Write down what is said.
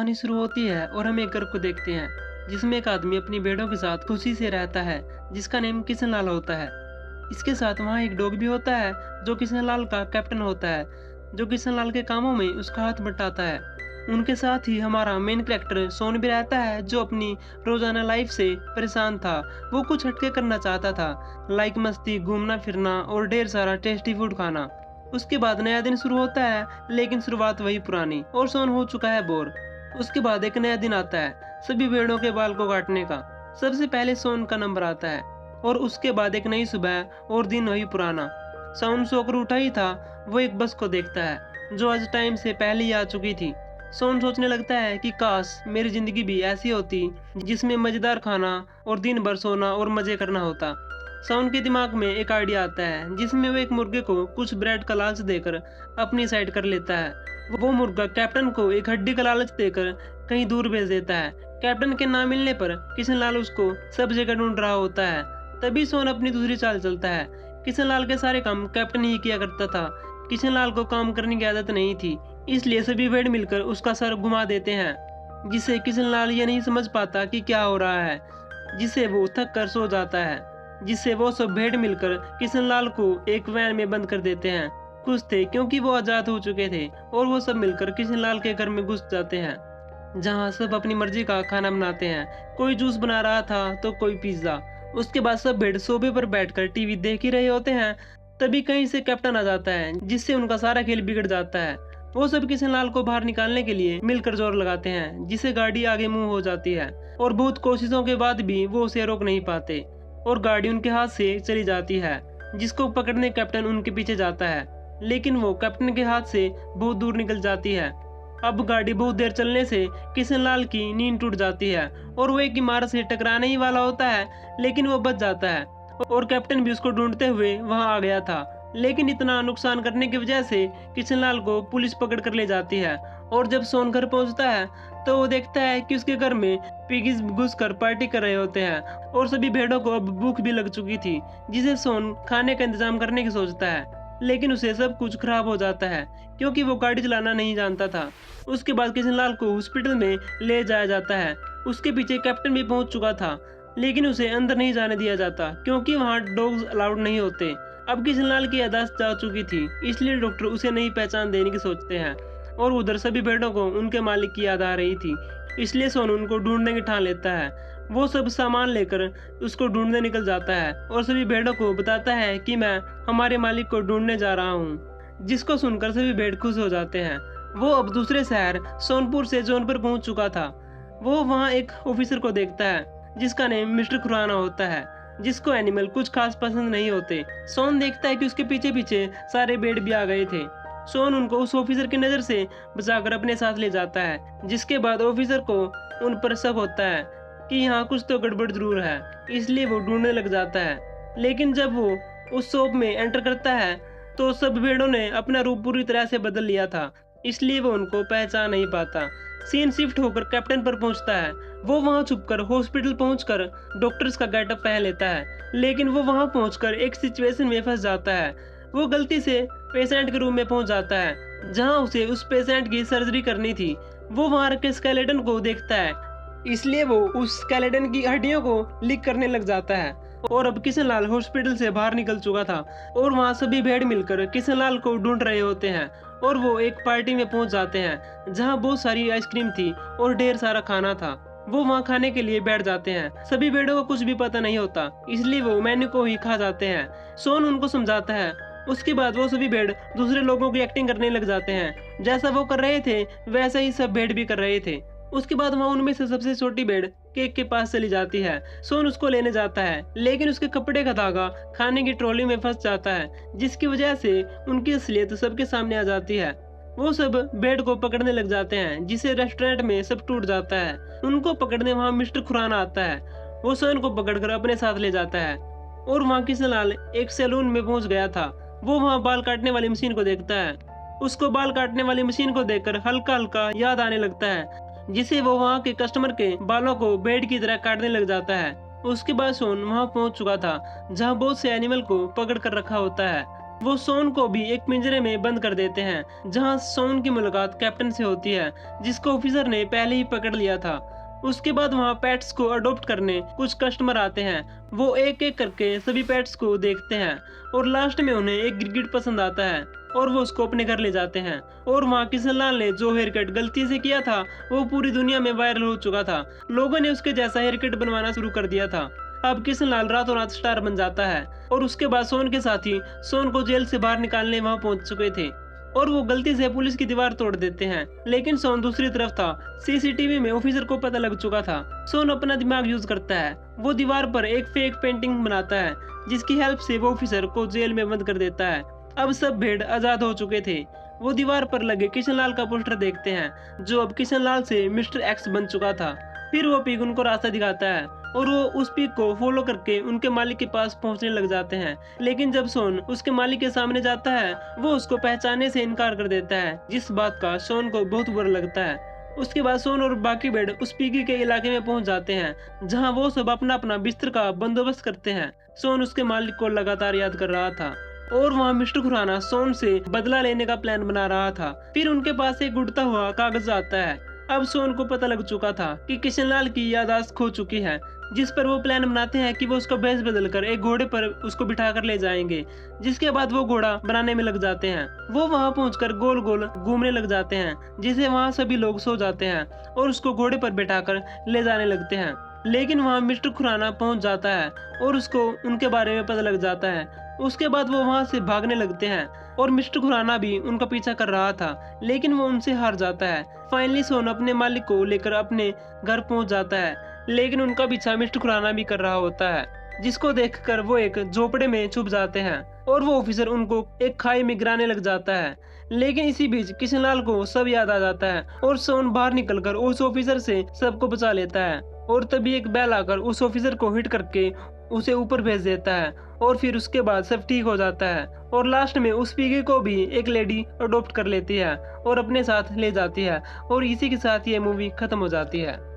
कहानी शुरू होती है और हम एक घर को देखते हैं जिसमें एक आदमी अपनी भेड़ों के साथ खुशी से रहता है जिसका नेम किशन लाल होता है। इसके साथ वहाँ एक डॉग भी होता है जो किशन लाल का कैप्टन होता है, जो किशन लाल के कामों में उसका हाथ बटाता है। उनके साथ ही हमारा मेन कैरेक्टर सोन भी रहता है जो अपनी रोजाना लाइफ से परेशान था। वो कुछ हटके करना चाहता था, लाइक मस्ती, घूमना फिरना और ढेर सारा टेस्टी फूड खाना। उसके बाद नया दिन शुरू होता है लेकिन शुरुआत वही पुरानी और सोन हो चुका है बोर। उसके बाद एक नया दिन आता है सभी भेड़ों के बाल को काटने का। सबसे पहले सोन का नंबर आता है और उसके बाद एक नई सुबह और दिन वही पुराना। सोन सोकर उठा ही था, वो एक बस को देखता है जो आज टाइम से पहले ही आ चुकी थी। सोन सोचने लगता है कि काश मेरी जिंदगी भी ऐसी होती जिसमें मजेदार खाना और दिन भर सोना और मजे करना होता। सोन के दिमाग में एक आइडिया आता है जिसमें वो एक मुर्गे को कुछ ब्रेड का लालच देकर अपनी साइड कर लेता है। वो मुर्गा कैप्टन को एक हड्डी का लालच देकर कहीं दूर भेज देता है। कैप्टन के ना मिलने पर किशन लाल उसको सब जगह ढूंढ रहा होता है। तभी सोन अपनी दूसरी चाल चलता है। किशन लाल के सारे काम कैप्टन ही किया करता था। किशन लाल को काम करने की आदत नहीं थी, इसलिए सभी भेड़ मिलकर उसका सर घुमा देते हैं जिससे किशन लाल ये नहीं समझ पाता कि क्या हो रहा है, जिससे वो थक कर सो जाता है। जिससे वो सब भेड़ मिलकर किशन लाल को एक वैन में बंद कर देते हैं। खुश थे क्योंकि वो आजाद हो चुके थे और वो सब मिलकर किशन लाल के घर में घुस जाते हैं जहां सब अपनी मर्जी का खाना बनाते हैं। कोई जूस बना रहा था तो कोई पिज्जा। उसके बाद सब भेड़ सोफे पर बैठकर टीवी देख ही रहे होते हैं। तभी कहीं से कैप्टन आ जाता है जिससे उनका सारा खेल बिगड़ जाता है। वो सब किशन लाल को बाहर निकालने के लिए मिलकर जोर लगाते हैं जिससे गाड़ी आगे मुंह हो जाती है और बहुत कोशिशों के बाद भी वो उसे रोक नहीं पाते और गाड़ी उनके हाथ से चली जाती है। जिसको पकड़ने कैप्टन उनके पीछे जाता है लेकिन वो कैप्टन के हाथ से बहुत दूर निकल जाती है। अब गाड़ी बहुत देर चलने से किशन लाल की नींद टूट जाती है और वो एक इमारत से टकराने ही वाला होता है लेकिन वो बच जाता है और कैप्टन भी उसको ढूंढते हुए वहां आ गया था। लेकिन इतना नुकसान करने की वजह से किशन लाल को पुलिस पकड़ कर ले जाती है और जब सोन घर पहुंचता है तो वो देखता है कि उसके घर में पिगिस घुसकर पार्टी कर रहे होते हैं और सभी भेड़ों को अब भूख भी लग चुकी थी, जिसे सोन खाने का इंतजाम करने की सोचता है। लेकिन उसे सब कुछ खराब हो जाता है क्योंकि वो गाड़ी चलाना नहीं जानता था। उसके बाद किशन लाल को हॉस्पिटल में ले जाया जाता है। उसके पीछे कैप्टन भी पहुंच चुका था लेकिन उसे अंदर नहीं जाने दिया जाता क्योंकि वहाँ डॉग्स अलाउड नहीं होते। अब किशन लाल की याददाश्त जा चुकी थी इसलिए डॉक्टर उसे नहीं पहचान देने की सोचते हैं और उधर सभी भेड़ों को उनके मालिक की याद आ रही थी, इसलिए सोनू उनको ढूंढने की ठान लेता है। वो सब सामान लेकर उसको ढूंढने निकल जाता है और सभी भेड़ों को बताता है कि मैं हमारे मालिक को ढूंढने जा रहा हूँ, जिसको सुनकर सभी भेड़ खुश हो जाते हैं। वो अब दूसरे शहर सोनपुर से जौनपुर पहुंच चुका था। वो वहाँ एक ऑफिसर को देखता है जिसका नेम मिस्टर खुराना होता है, जिसको एनिमल कुछ खास पसंद नहीं होते। सोन देखता है कि उसके पीछे पीछे सारे भेड़ भी आ गए थे। सोन उनको उस ऑफिसर की नजर से बचाकर अपने साथ ले जाता है, जिसके बाद ऑफिसर को उन पर शक होता है कि यहाँ कुछ तो गड़बड़ जरूर है, इसलिए वो ढूंढने लग जाता है। लेकिन जब वो उस शॉप में एंटर करता है तो सब भेड़ों ने अपना रूप पूरी तरह से बदल लिया था, इसलिए वो उनको पहचान नहीं पाता। सीन शिफ्ट होकर कैप्टन पर पहुंचता है। वो वहां छुपकर हॉस्पिटल पहुंचकर डॉक्टर्स का गेटअप पहन लेता है, लेकिन वो वहां पहुंचकर एक सिचुएशन में फंस जाता है। वो गलती से पेशेंट के रूम में पहुंच जाता है जहां उसे उस पेशेंट की सर्जरी करनी थी। वो वहां रखे स्केलेटन को देखता है, इसलिए वो उस स्केलेटन की हड्डियों को लीक करने लग जाता है। और अब किशन लाल हॉस्पिटल से बाहर निकल चुका था और वहाँ सभी भेड़ मिलकर किशन लाल को ढूंढ रहे होते हैं और वो एक पार्टी में पहुंच जाते हैं जहाँ बहुत सारी आइसक्रीम थी और ढेर सारा खाना था। वो वहाँ खाने के लिए बैठ जाते हैं। सभी भेड़ों को कुछ भी पता नहीं होता, इसलिए वो मेन्यू को ही खा जाते हैं। सोन उनको समझाता है। उसके बाद वो सभी भेड़ दूसरे लोगों की एक्टिंग करने लग जाते हैं। जैसा वो कर रहे थे वैसा ही सब भेड़ भी कर रहे थे। उसके बाद वहाँ उनमें से सबसे छोटी भेड़ केक के पास चली जाती है। सोन उसको लेने जाता है लेकिन उसके कपड़े का धागा खाने की ट्रॉली में फंस जाता है, जिसकी वजह से उनकी असलियत सबके सामने आ जाती है। वो सब भेड़ को पकड़ने लग जाते हैं, जिसे रेस्टोरेंट में सब टूट जाता है। उनको पकड़ने वहाँ मिस्टर खुराना आता है। वो सोन को पकड़कर अपने साथ ले जाता है और वहाँ किशन लाल एक सैलून में पहुंच गया था। वो वहाँ बाल काटने वाली मशीन को देखता है। उसको बाल काटने वाली मशीन को देखकर हल्का हल्का याद आने लगता है, जिसे वो वहाँ के कस्टमर के बालों को बेड की तरह काटने लग जाता है। उसके बाद सोन वहाँ पहुंच चुका था जहाँ बहुत से एनिमल को पकड़ कर रखा होता है। वो सोन को भी एक पिंजरे में बंद कर देते हैं, जहां सोन की मुलाकात कैप्टन से होती है, जिसको ऑफिसर ने पहले ही पकड़ लिया था। उसके बाद वहां पेट्स को अडॉप्ट करने कुछ कस्टमर आते हैं। वो एक एक करके सभी पेट्स को देखते हैं और लास्ट में उन्हें एक गिरगिट पसंद आता है और वो उसको अपने घर ले जाते हैं। और वहाँ किशनलाल ने जो हेयर कट गलती से किया था वो पूरी दुनिया में वायरल हो चुका था। लोगों ने उसके जैसा हेयर कट बनवाना शुरू कर दिया था। अब किशनलाल रातों रात स्टार बन जाता है और उसके बाद सोन के साथी सोन को जेल से बाहर निकालने वहाँ पहुंच चुके थे और वो गलती से पुलिस की दीवार तोड़ देते हैं। लेकिन सोन दूसरी तरफ था। सीसीटीवी में ऑफिसर को पता लग चुका था। सोन अपना दिमाग यूज करता है। वो दीवार पर एक फेक पेंटिंग बनाता है, जिसकी हेल्प से वो ऑफिसर को जेल में बंद कर देता है। अब सब भेड़ आजाद हो चुके थे। वो दीवार पर लगे किशनलाल का पोस्टर देखते हैं, जो अब किशनलाल से मिस्टर एक्स बन चुका था। फिर वो पिग उनको रास्ता दिखाता है और वो उस पिग को फॉलो करके उनके मालिक के पास पहुंचने लग जाते हैं। लेकिन जब सोन उसके मालिक के सामने जाता है, वो उसको पहचानने से इनकार कर देता है, जिस बात का सोन को बहुत बुरा लगता है। उसके बाद सोन और बाकी भेड़ उस पिगी के इलाके में पहुंच जाते हैं, जहां वो सब अपना अपना बिस्तर का बंदोबस्त करते हैं। सोन उसके मालिक को लगातार याद कर रहा था और वहाँ मिस्टर खुराना सोन से बदला लेने का प्लान बना रहा था। फिर उनके पास एक उड़ता हुआ कागज आता है। अब सोन को पता लग चुका था कि किशनलाल की याददाश्त खो चुकी है, जिस पर वो प्लान बनाते हैं कि वो उसका भेष बदलकर एक घोड़े पर उसको बिठा कर ले जाएंगे। जिसके बाद वो घोड़ा बनाने में लग जाते हैं। वो वहाँ पहुंचकर गोल गोल घूमने लग जाते हैं, जिसे वहाँ सभी लोग सो जाते हैं और उसको घोड़े पर बिठाकर ले जाने लगते हैं। लेकिन वहाँ मिस्टर खुराना पहुंच जाता है और उसको उनके बारे में पता लग जाता है। उसके बाद वो वहाँ से भागने लगते हैं और मिस्टर खुराना भी उनका पीछा कर रहा था, लेकिन वो उनसे हार जाता है। फाइनली सोन अपने मालिक को लेकर अपने घर पहुंच जाता है, लेकिन उनका पीछा मिस्टर खुराना भी कर रहा होता है, जिसको देखकर वो एक झोपड़े में छुप जाते हैं और वो ऑफिसर उनको एक खाई में गिराने लग जाता है। लेकिन इसी बीच किशनलाल को सब याद आ जाता है और सोन बाहर निकलकर उस ऑफिसर से सबको बचा लेता है। और तभी एक बैल आकर उस ऑफिसर को हिट करके उसे ऊपर भेज देता है और फिर उसके बाद सब ठीक हो जाता है। और लास्ट में उस पीगी को भी एक लेडी अडॉप्ट कर लेती है और अपने साथ ले जाती है और इसी के साथ ये मूवी खत्म हो जाती है।